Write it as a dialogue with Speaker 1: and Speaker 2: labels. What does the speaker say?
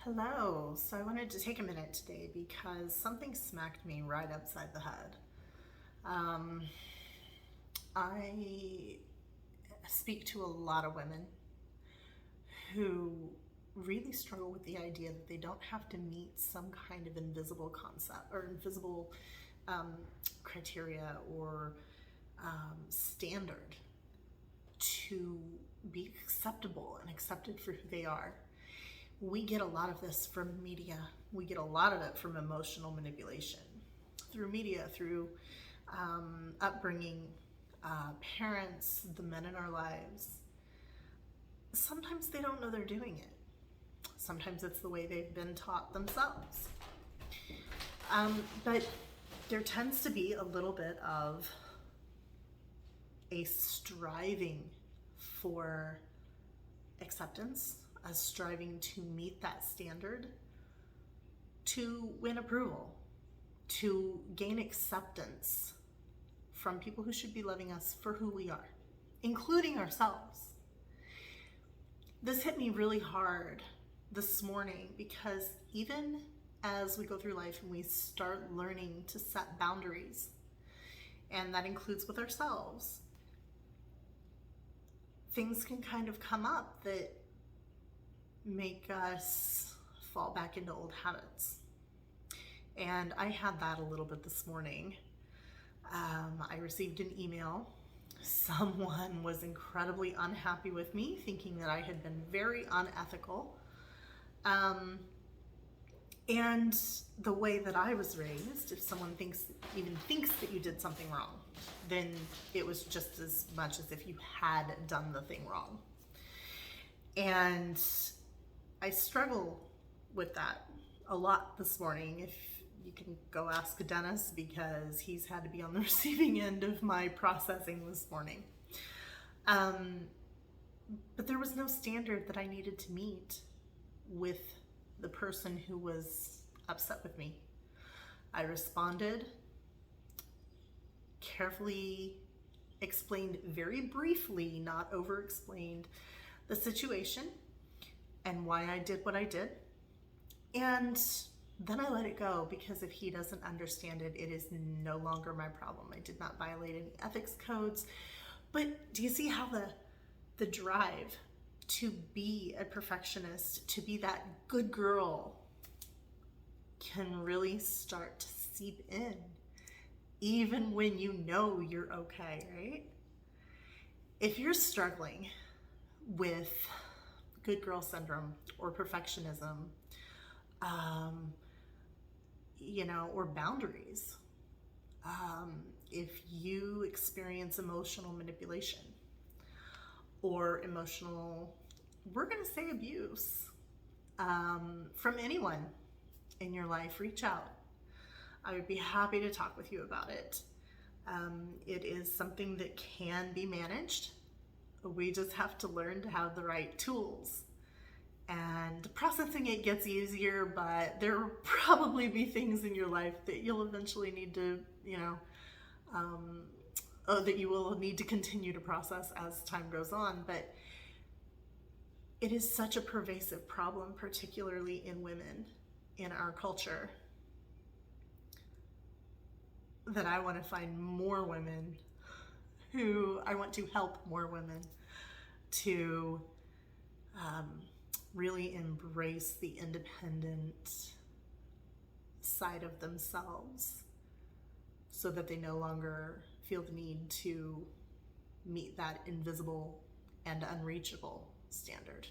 Speaker 1: Hello. So I wanted to take a minute today because something smacked me right upside the head. Um, I speak to a lot of women who really struggle with the idea that they don't have to meet some kind of invisible concept or invisible um, criteria or standard to be acceptable and accepted for who they are. We get a lot of this from media. We get a lot of it from emotional manipulation through media, through upbringing, parents, the men in our lives. Sometimes they don't know they're doing it. Sometimes it's the way they've been taught themselves. But there tends to be a little bit of a striving for acceptance, a striving to meet that standard, to win approval, to gain acceptance from people who should be loving us for who we are, including ourselves. This hit me really hard this morning because even as we go through life and we start learning to set boundaries, and that includes with ourselves, things can kind of come up that make us fall back into old habits. And I had that a little bit this morning. I received an email. Someone was incredibly unhappy with me, thinking that I had been very unethical. And the way that I was raised, if someone even thinks that you did something wrong, then it was just as much as if you had done the thing wrong. And I struggle with that a lot this morning. If you can go ask Dennis, because he's had to be on the receiving end of my processing this morning. But there was no standard that I needed to meet with the person who was upset with me. I responded, carefully explained very briefly, not over-explained, the situation and why I did what I did. And then I let it go, because if he doesn't understand it, it is no longer my problem. I did not violate any ethics codes. But do you see how the drive to be a perfectionist, to be that good girl, can really start to seep in, even when you know you're okay, right? If you're struggling with good girl syndrome or perfectionism, or boundaries, if you experience emotional manipulation or we're going to say abuse, from anyone in your life, reach out. I would be happy to talk with you about it. It is something that can be managed. We just have to learn to have the right tools. And processing it gets easier, but there will probably be things in your life that you'll eventually need to, that you will need to continue to process as time goes on. But it is such a pervasive problem, particularly in women in our culture, that I want to find more women I want to help more women to really embrace the independent side of themselves, so that they no longer feel the need to meet that invisible and unreachable standard.